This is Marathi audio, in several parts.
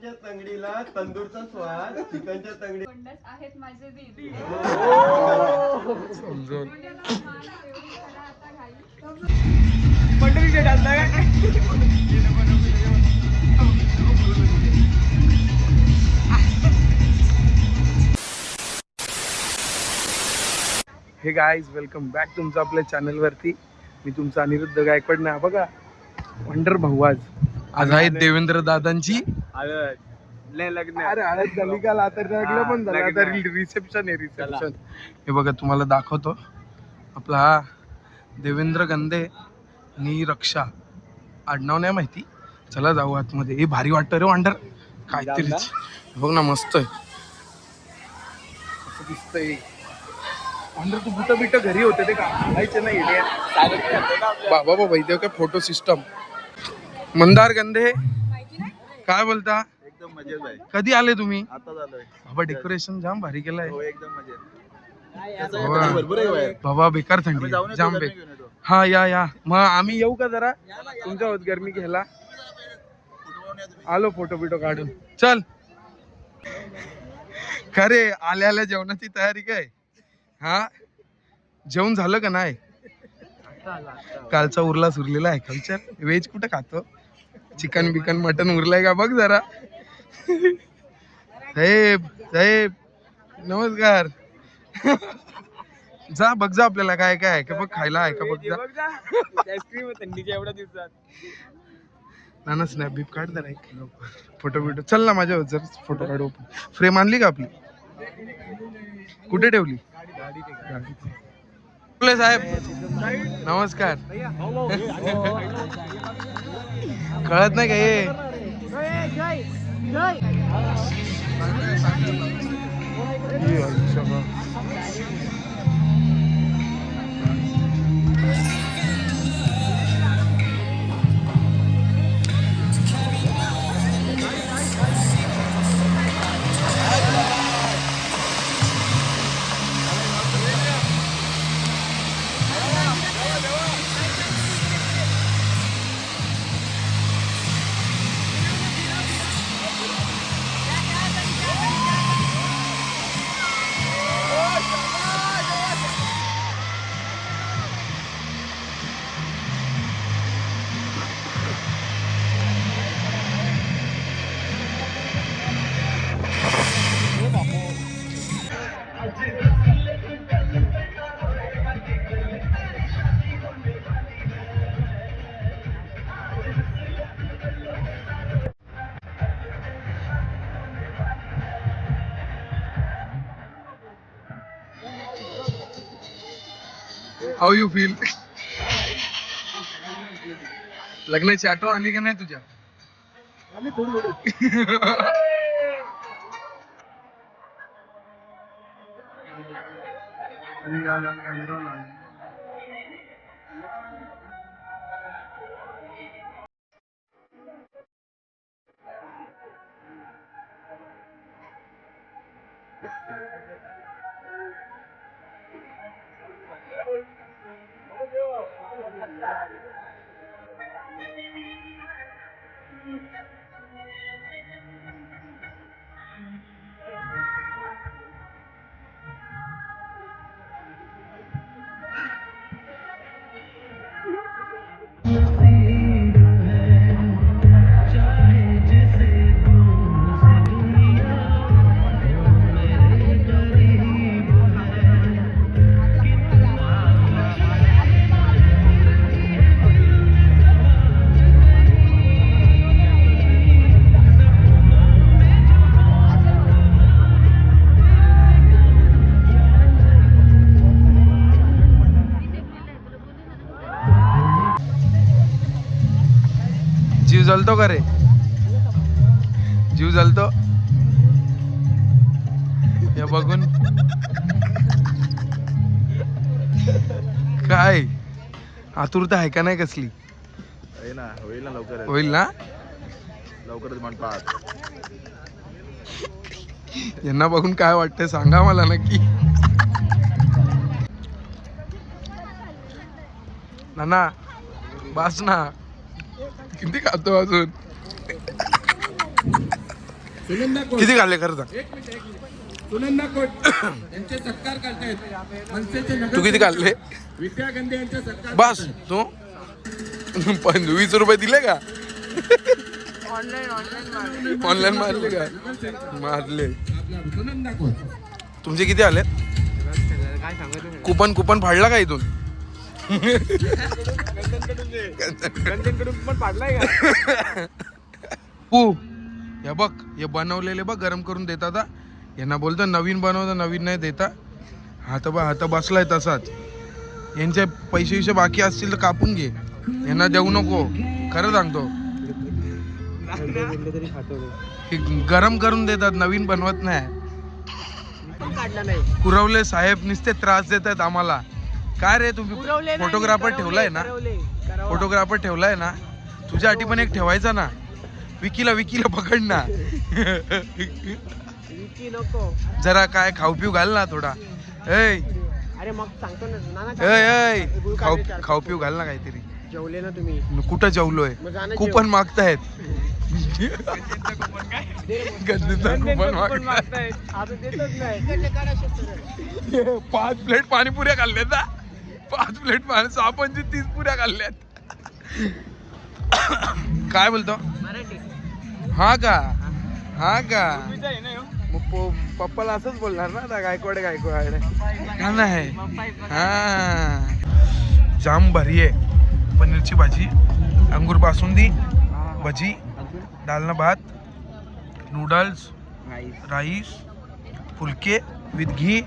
मटनच्या तंगडीला तंदूरचा स्वाद, चिकनच्या तंगडी आहेत माझे दीदी. समजून हे गाईज, वेलकम बॅक तुमचं आपल्या चॅनलवरती. मी तुमचा अनिरुद्ध गायकवाड. ना बघा वंडर भाऊ आज आहेत देवेंद्र दादांची लग्न. अरे हळद झाली का? आता लग्न पण झालं, आता रिसेप्शन आहे. रिसेप्शन हे बघा तुम्हाला दाखवतो. आपला हा देवेंद्र गंदे आणि रक्षा, आडनाव नाही माहिती. चला जाऊ आतमध्ये. हे भारी वाटतं रे वंडर, काहीतरी बघ ना, मस्त आहे असं दिसतंय. वंडर तू बुट बिट घरी होते ते का घालायचे नाही बाबा बाबा. इथे काय फोटो सिस्टम. मंदार गंधे काय बोलता? एकदम मजेत आहे. कधी आले तुम्ही? आता झालोय बाबा. डेकोरेशन जाम भारी केलंय. हो एकदम मजेत. बाबा बेकार थंडी जाम बेकार. हा या मग आम्ही येऊ का जरा तुमच्या होत गरमी घ्यायला? आलो फोटो बिटो काढून. चल खरे आल्या आल्या जेवणाची तयारी काय? हा जेवण झालं का नाही? कालचा उरला सुरलेला आहे का विचार? व्हेज कुठं खातो? चिकन बिकन मटन उरलाय का बघ जरा. साहेब साहेब नमस्कार. जा बघ जा आपल्याला काय काय आहे का बघ, खायला आहे का बघ जा. थंडीच्या एवढ्या दिवसात ना स्नॅप बीप काढ जरा एक फोटो बिटो. चल ना माझ्या जर फोटो काढू. फ्रेम आणली का आपली? कुठे ठेवली? साहेब नमस्कार. कळत नाही का हे? How you feel? लग्नाची आठवण आली का नाही तुझ्या? जीव जलतो का रे? जीव जलतो या बघून. काय आतुरता आहे का नाही कसली? होईल ना लवकर. होईल ना लवकरच म्हणतात. यांना बघून काय वाटतंय सांगा मला नक्की. नाना बस ना, किती खातो अजून? किती खाल्ले खरं सांग. सुनंदा कोट यांचे सत्कार करतायत. मनसेचे तू किती खाल्ले? विद्या गांधी यांचे सत्कार. बस तू 20 रुपये दिले का? ऑनलाईन मारले का? मारले. सुनंदा कोट तुमचे किती आले? कुपन फाडला का इथून? पू हे बघ, हे बनवलेले बघ गरम करून देतात. यांना बोलतो नवीन बनवता, नवीन नाही देता. हात बसलाय तसाच. यांचे पैसे बाकी असतील तर कापून घे, यांना देऊ नको. खरं सांगतो, हे गरम करून देतात, नवीन बनवत नाही. कुरवले साहेब नुसते त्रास देतात आम्हाला. काय रे, तुम्ही फोटोग्राफर ठेवलाय ना? फोटोग्राफर ठेवलाय ना? तुझ्यासाठी पण एक ठेवायचा ना. विकीला पकड ना. जरा काय खाऊ पिऊ घाल ना थोडा. अरे मग सांगतो ना. खाऊ पिऊ घाल ना काहीतरी. जेवले ना तुम्ही? कुठं जेवलोय? कुपन मागतायत. गंदीचं कुपन मागतायत. 5 प्लेट पाणीपुऱ्या खाल्ल्यात. 5 प्लेट 6-25 पुऱ्या खाल्ल्यात. काय बोलतो? हा का? मग पप्पाला असंच बोलणार ना आता, गायकवाड का नाही? हा, जाम भारी आहे. पनीरची भाजी, अंगूर बासुंदी, भजी, डालना भात, नूडल्स, राईस, फुलके विथ घी,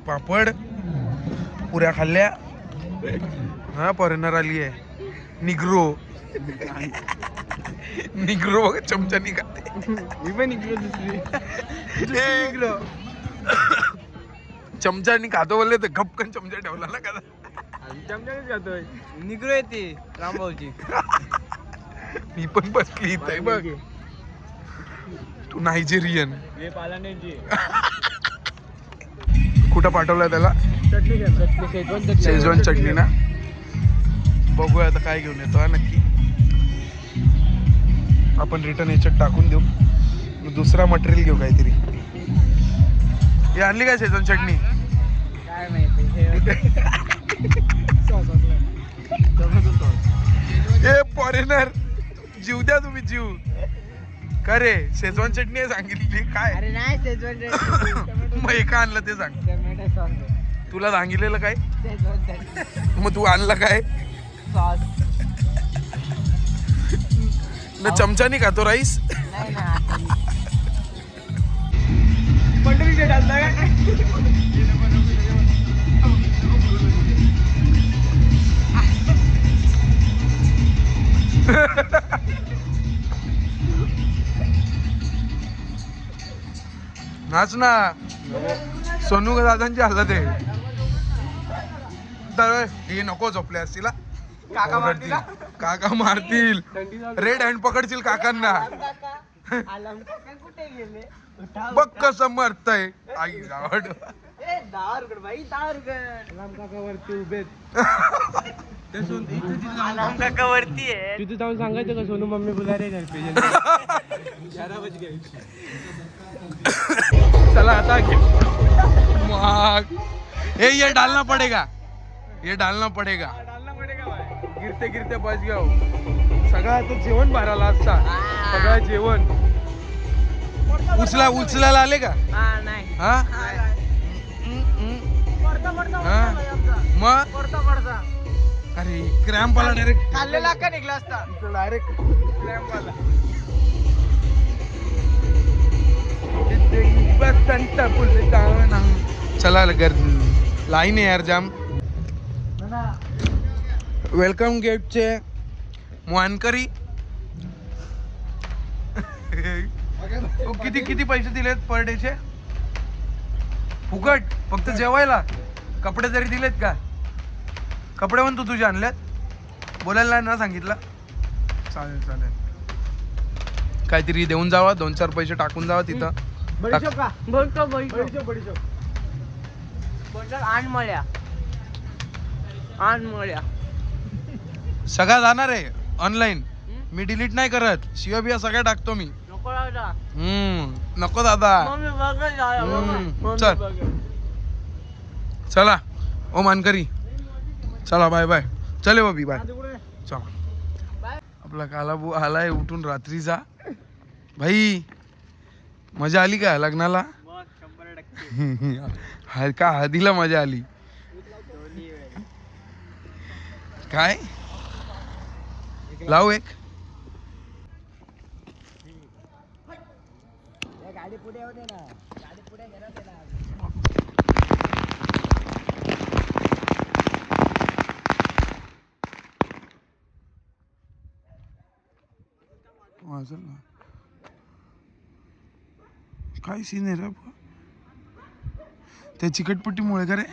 पापड, पुऱ्या खाल्ल्या. हा, फॉरेनर आली आहे. निग्रो बघ, चमचा निघाते. मी पण निघलो. दुसरी चमचा खातो बोलले तर गपकन चमचा ठेवला ना का? चमच्यानेच खातोय. निघलो येते रामभाऊची. मी पण बसली इथे बघ. तू नायजेरियन. कुठं पाठवलाय त्याला? शेजवान चटणी ना. बघूया आता काय घेऊन येतो. हा, नक्की आपण रिटर्न याच्यात टाकून देऊ. दुसरा मटेरियल घेऊ काहीतरी. हे आणली काय शेजवान चटणी? काय माहिती. ए फॉरेनर, जीव द्या तुम्ही, जीव. का रे, शेजवान चटणी आहे सांगितली काय? अरे नाही शेजवान. मग हे का आणलं ते सांग. Tomato sauce. तुला सांगितलेलं काय? शेजवान चटणी. मग तू आणला काय? सॉस. ना चमचानी खातो राईस. नाही ना. पंढरी डेट आणला काय? नाच ना. सोनू दादांची हालत आहे. हे नको झोपले असतील. काका मारतील. रेड हँड पकडशील काकांना. कुठे गेले? बघ कसं मरतय. आई गावड. 10 रुपये भाई, 10 रुपये. राम काका वरती उभेत. राम काका वरती आहे. तिथे जाऊन सांगायचं का सोनू मम्मी बुला रे घर पे. चला आता मग ये डालना पडेगा. गिरते बस गया. सगळं आता जेवण भरायला असता. सगळं जेवण उचलायला आले का? नाही. हा, मग अरे क्रॅम्प आला डायरेक्ट. खाल्लेला का निघला असता डायरेक्ट क्रॅम्प आला. चला लाईन आहे यार जाम. वेलकम गेटचे मोहनकरी. किती पैसे दिलेत पर डेचे? फुकट, फक्त जेवायला. कपडे तरी दिलेत का? कपडे पण तू तुझे आणलेत? बोलायला ना सांगितलं. चालेल. काहीतरी देऊन जावा, 2-4 पैसे टाकून जावा तिथं. आणमळ्या सगळा जाणार आहे ऑनलाईन. मी डिलीट नाही करत. शिवाबिया सगळ्या टाकतो मी. नको दादा. चल चला ओ मानकरी, चला बाय बाय. चले बबी बाय. चला आपला कालाबू आलाय उठून रात्रीचा. भाई मजा आली का लग्नाला? का हळदीला मजा आली काय? लावू एक गाडी पुढे होते ना, गाडी पुढे घेणार ना. काय सीन आहे रे त्या चिकटपट्टीमुळे का रे?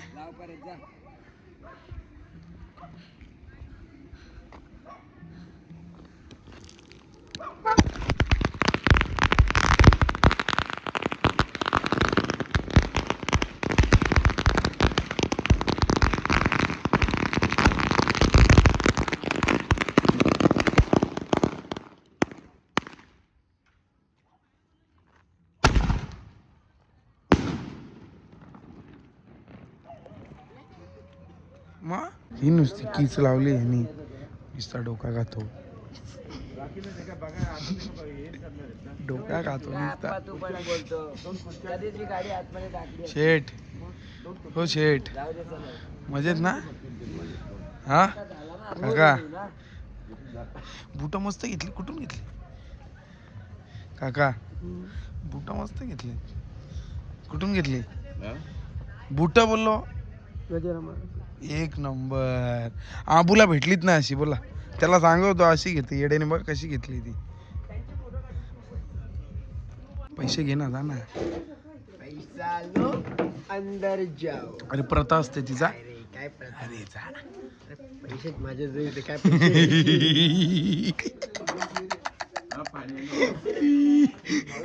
मग ही नुसती कीच लावली ह्यानी, नुसता डोका खातो. डोका खातो नुसता. तू पण बोलतो कधीच मी गाडी आतमध्ये टाकली. शेठ हो शेठ, मजेत ना? हा काका बुट मस्त घेतली. कुठून घेतली काका? बुट मस्त घेतली. कुठून घेतली बुट? बोललो एक नंबर. आबूला भेटलीत ना अशी, बोला त्याला सांगतो अशी घेते येड्याने. बघ कशी घेतली ती. पैसे घे ना, जा ना. पैसा लो अंदर जाओ. अरे प्रथा असते तिचा. काय प्रथा? अरे जा ना. पैसे माझे जे काय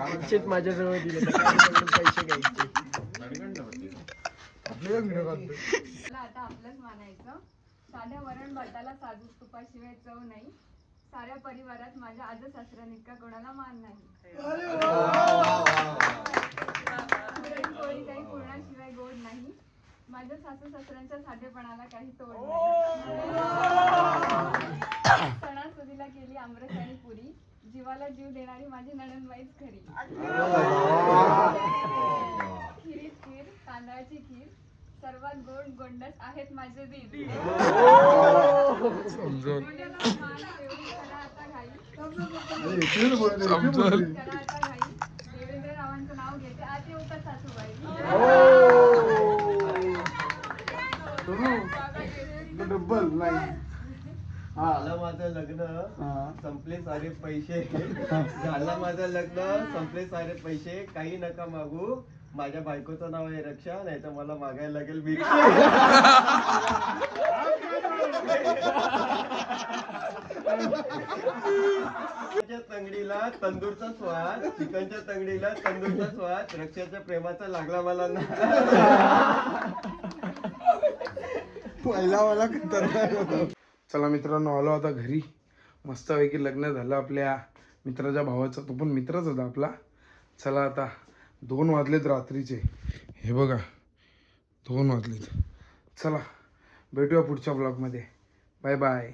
पैसे माझ्याजवळ दिले पैसे घ्यायचे. आता आपलंच मानायचं. साध्या वरण भाताला साजूक तुपाशिवाय चव नाही. साऱ्या परिवारात माझ्या आज सासऱ्यानितका कोणाला मान नाही. पुरणपोळी काही पुरणाशिवाय गोड नाही. माझ्या सासू सासऱ्यांच्या साधेपणाला काही तोड नाही. सणासुदीला केली आमरस आणि पुरी. जीवाला जीव देणारी माझी नणंदबाईच खरी. खिरीत खीर, तांदळाची खीर, सर्वात गोड गोंडस आहेत माझे दीर. गोंड्याला मान देऊन करा आता घाई. करा आता घाई. देवेंद्र रावांचं नाव घेते आत येऊका सासूबाई. झालं माझं लग्न, संपले सारे पैसे. झालं माझं लग्न, संपले सारे पैसे. काही नका मागू, माझ्या बायकोचं नाव आहे रक्षा, नाही तर मला मागायला लागेल भिक्षा. चिकनच्या तंगडीला तंदूरचा स्वाद, चिकनच्या तंगडीला तंदूरचा स्वाद. रक्षाच्या प्रेमाचा लागला मला ना. पहिला मला खतरनाक. चला मित्रांनो, आलो आता घरी. मस्तपैकी लग्न झालं आपल्या मित्राच्या भावाचं. तो पण मित्रच होता आपला. चला आता 2 वाजलेत रात्रीचे. हे बघा 2 वाजलेत. चला भेटूया पुढच्या ब्लॉगमध्ये. Bye bye.